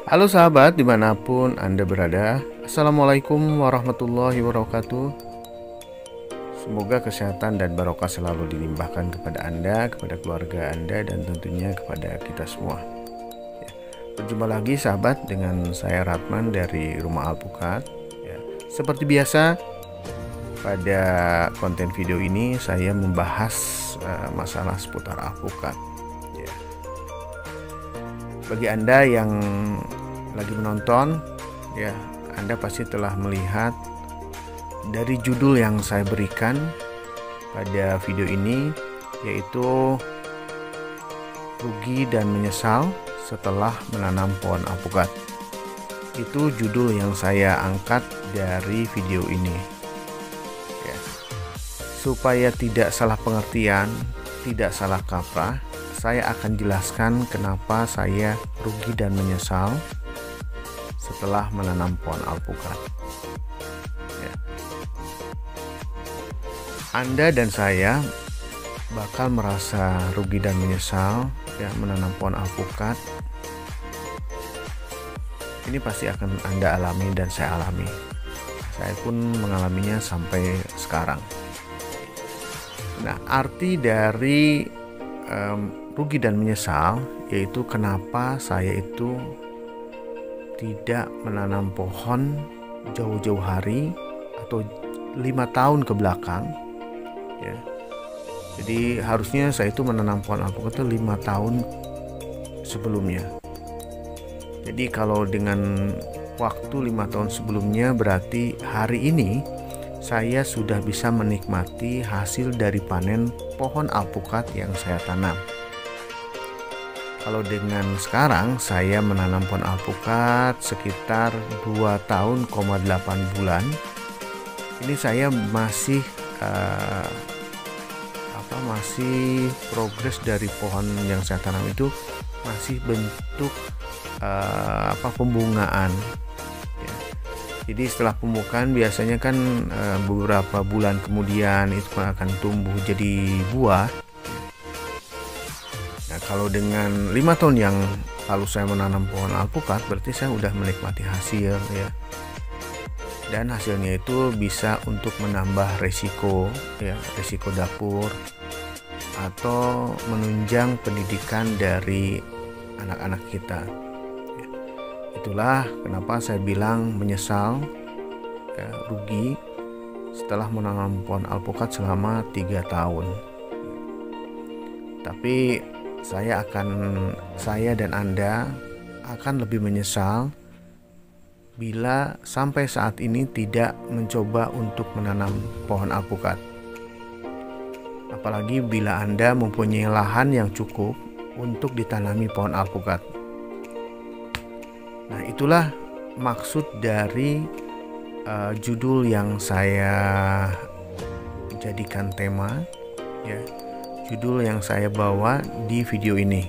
Halo sahabat dimanapun Anda berada. Assalamualaikum warahmatullahi wabarakatuh. Semoga kesehatan dan barokah selalu dilimpahkan kepada Anda, kepada keluarga Anda, dan tentunya kepada kita semua. Berjumpa lagi sahabat dengan saya Ratman dari Rumah Alpukat. Seperti biasa, pada konten video ini saya membahas masalah seputar alpukat. Bagi Anda yang lagi menonton, Anda pasti telah melihat dari judul yang saya berikan pada video ini, yaitu rugi dan menyesal setelah menanam pohon alpukat. Itu judul yang saya angkat dari video ini. Supaya tidak salah pengertian, tidak salah kaprah, saya akan jelaskan kenapa saya rugi dan menyesal setelah menanam pohon alpukat. Anda dan saya bakal merasa rugi dan menyesal menanam pohon alpukat. Ini pasti akan Anda alami dan saya alami. Saya pun mengalaminya sampai sekarang. Nah, arti dari rugi dan menyesal yaitu kenapa saya itu tidak menanam pohon jauh-jauh hari atau 5 tahun ke belakang. Jadi harusnya saya itu menanam pohon alpukat itu 5 tahun sebelumnya. Jadi kalau dengan waktu 5 tahun sebelumnya, berarti hari ini saya sudah bisa menikmati hasil dari panen pohon alpukat yang saya tanam. Kalau dengan sekarang saya menanam pohon alpukat sekitar 2 tahun, 8 bulan. Ini saya masih masih progres dari pohon yang saya tanam itu masih bentuk pembungaan. Jadi setelah pembukaan biasanya kan beberapa bulan kemudian itu akan tumbuh jadi buah. Nah, kalau dengan 5 tahun yang lalu saya menanam pohon alpukat, berarti saya udah menikmati hasil Dan hasilnya itu bisa untuk menambah resiko dapur atau menunjang pendidikan dari anak-anak kita. Itulah kenapa saya bilang menyesal, rugi setelah menanam pohon alpukat selama 3 tahun. Tapi saya dan Anda akan lebih menyesal bila sampai saat ini tidak mencoba untuk menanam pohon alpukat. Apalagi bila Anda mempunyai lahan yang cukup untuk ditanami pohon alpukat. Nah, itulah maksud dari judul yang saya jadikan tema, judul yang saya bawa di video ini.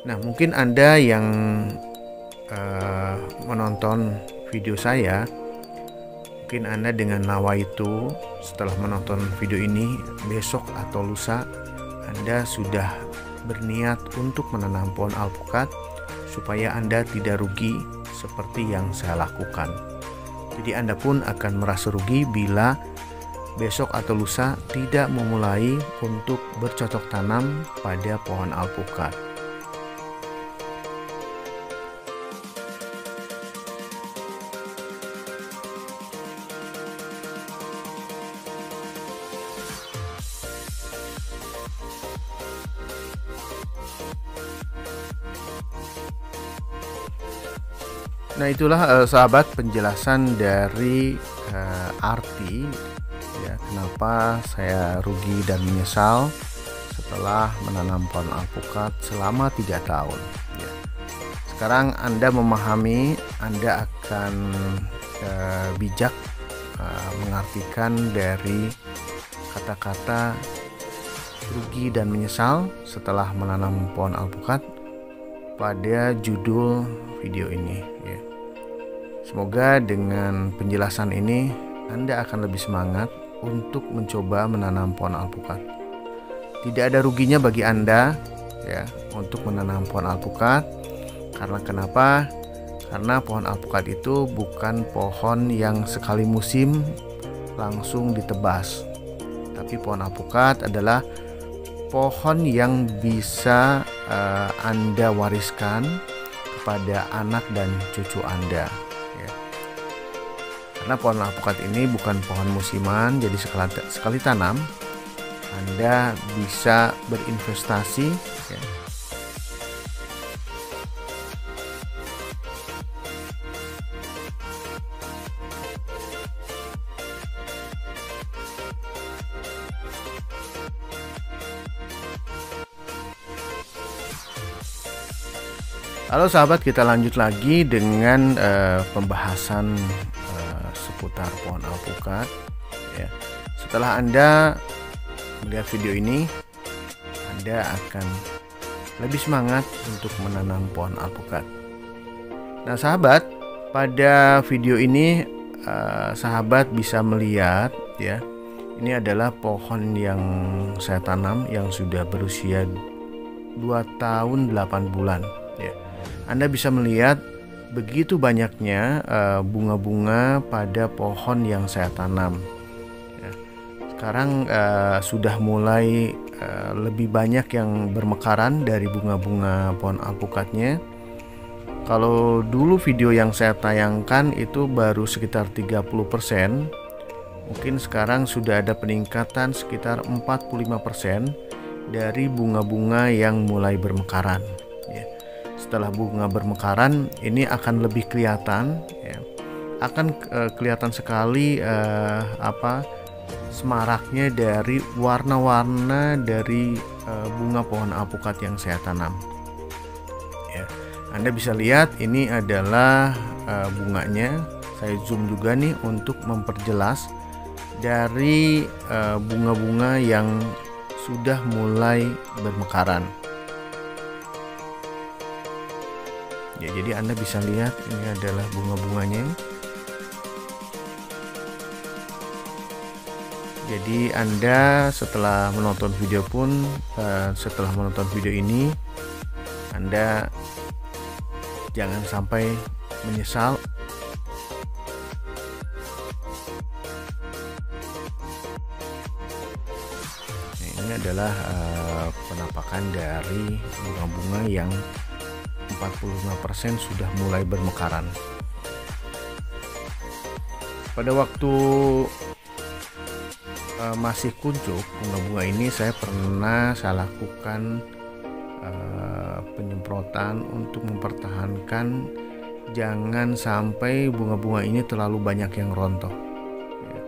Nah, mungkin Anda yang menonton video saya, mungkin Anda dengan nawaitu setelah menonton video ini, besok atau lusa Anda sudah berniat untuk menanam pohon alpukat supaya Anda tidak rugi seperti yang saya lakukan. Jadi Anda pun akan merasa rugi bila besok atau lusa tidak memulai untuk bercocok tanam pada pohon alpukat. Nah, itulah sahabat penjelasan dari arti kenapa saya rugi dan menyesal setelah menanam pohon alpukat selama 3 tahun. Sekarang Anda memahami, Anda akan bijak mengartikan dari kata-kata rugi dan menyesal setelah menanam pohon alpukat pada judul video ini. Semoga dengan penjelasan ini Anda akan lebih semangat untuk mencoba menanam pohon alpukat. Tidak ada ruginya bagi Anda untuk menanam pohon alpukat. Karena kenapa? Karena pohon alpukat itu bukan pohon yang sekali musim langsung ditebas. Tapi pohon alpukat adalah pohon yang bisa Anda wariskan kepada anak dan cucu Anda, ya. Karena pohon alpukat ini bukan pohon musiman, jadi sekali tanam Anda bisa berinvestasi, ya. Halo sahabat, kita lanjut lagi dengan pembahasan seputar pohon alpukat, ya. Setelah Anda melihat video ini, Anda akan lebih semangat untuk menanam pohon alpukat. Nah sahabat, pada video ini sahabat bisa melihat, ya, ini adalah pohon yang saya tanam yang sudah berusia 2 tahun 8 bulan, ya. Anda bisa melihat begitu banyaknya bunga-bunga pada pohon yang saya tanam, ya. Sekarang sudah mulai lebih banyak yang bermekaran dari bunga-bunga pohon alpukatnya. Kalau dulu video yang saya tayangkan itu baru sekitar 30%, mungkin sekarang sudah ada peningkatan sekitar 45% dari bunga-bunga yang mulai bermekaran, ya. Setelah bunga bermekaran ini akan lebih kelihatan, ya. Akan kelihatan sekali semaraknya dari warna-warna dari bunga pohon alpukat yang saya tanam, ya. Anda bisa lihat ini adalah bunganya. Saya zoom juga nih untuk memperjelas dari bunga-bunga yang sudah mulai bermekaran. Ya, jadi Anda bisa lihat ini adalah bunga-bunganya. Jadi Anda setelah menonton video setelah menonton video ini, Anda jangan sampai menyesal. Nah, ini adalah penampakan dari bunga-bunga yang 45% sudah mulai bermekaran. Pada waktu masih kuncup bunga-bunga ini, saya lakukan penyemprotan untuk mempertahankan jangan sampai bunga-bunga ini terlalu banyak yang rontok, ya.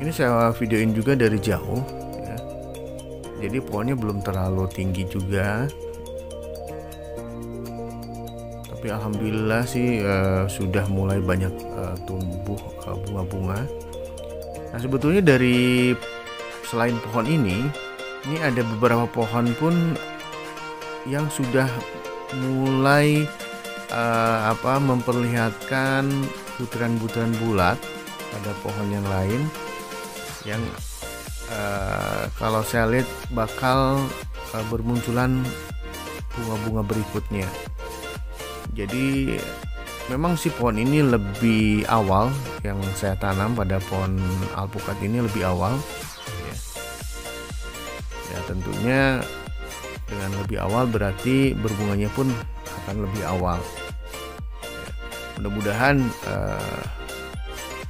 Ini saya videoin juga dari jauh, ya. Jadi pohonnya belum terlalu tinggi juga, tapi alhamdulillah sih sudah mulai banyak tumbuh bunga-bunga. Nah sebetulnya dari selain pohon ini ada beberapa pohon pun yang sudah mulai memperlihatkan butiran-butiran bulat pada pohon yang lain, yang kalau saya lihat bakal bermunculan bunga-bunga berikutnya. Jadi memang si pohon ini lebih awal, yang saya tanam pada pohon alpukat ini lebih awal, ya. Ya tentunya dengan lebih awal berarti berbunganya pun akan lebih awal, ya. Mudah-mudahan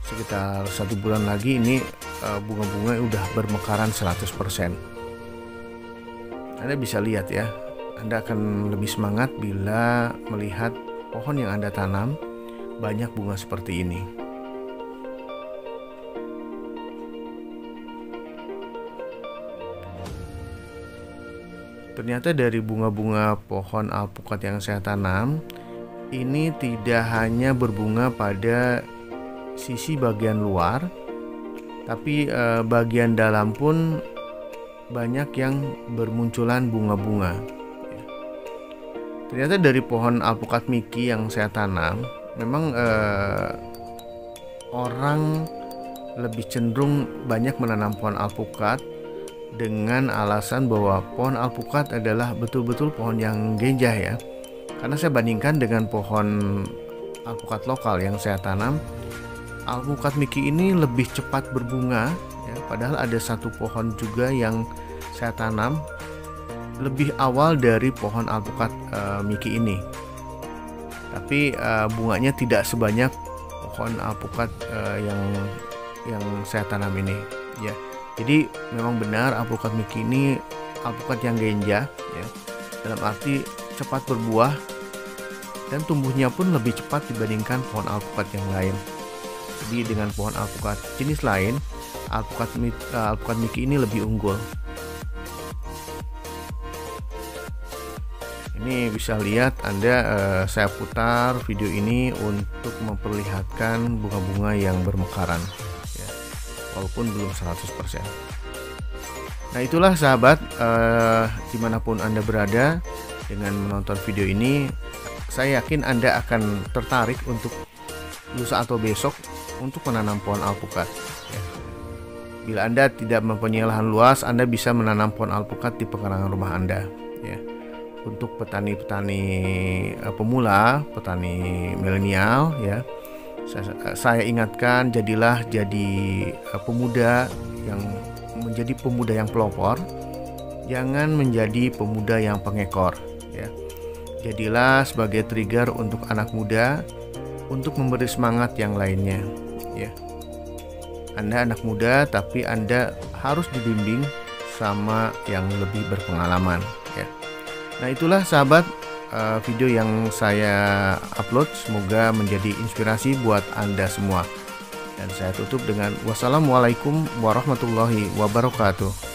sekitar 1 bulan lagi ini bunga-bunga udah bermekaran 100%. Anda bisa lihat ya, Anda akan lebih semangat bila melihat pohon yang Anda tanam banyak bunga seperti ini. Ternyata dari bunga-bunga pohon alpukat yang saya tanam ini tidak hanya berbunga pada sisi bagian luar, tapi bagian dalam pun banyak yang bermunculan bunga-bunga. Ternyata dari pohon alpukat Miki yang saya tanam, memang orang lebih cenderung banyak menanam pohon alpukat dengan alasan bahwa pohon alpukat adalah betul-betul pohon yang genjah ya. Karena saya bandingkan dengan pohon alpukat lokal yang saya tanam, alpukat Miki ini lebih cepat berbunga ya, padahal ada satu pohon juga yang saya tanam lebih awal dari pohon alpukat Miki ini. Tapi bunganya tidak sebanyak pohon alpukat yang saya tanam ini ya. Jadi memang benar alpukat Miki ini alpukat yang genjah ya. Dalam arti cepat berbuah dan tumbuhnya pun lebih cepat dibandingkan pohon alpukat yang lain. Jadi dengan pohon alpukat jenis lain, alpukat Miki ini lebih unggul. Ini bisa lihat Anda, saya putar video ini untuk memperlihatkan bunga-bunga yang bermekaran ya, walaupun belum 100%. Nah itulah sahabat, dimanapun Anda berada dengan menonton video ini, saya yakin Anda akan tertarik untuk lusa atau besok untuk menanam pohon alpukat ya. Bila Anda tidak mempunyai lahan luas, Anda bisa menanam pohon alpukat di pekarangan rumah Anda ya. Untuk petani-petani pemula, petani milenial ya, saya ingatkan, jadilah pemuda yang menjadi pemuda yang pelopor, jangan menjadi pemuda yang pengekor ya. Jadilah sebagai trigger untuk anak muda untuk memberi semangat yang lainnya ya. Anda anak muda, tapi Anda harus dibimbing sama yang lebih berpengalaman ya. Nah itulah sahabat, video yang saya upload, semoga menjadi inspirasi buat Anda semua. Dan saya tutup dengan wassalamualaikum warahmatullahi wabarakatuh.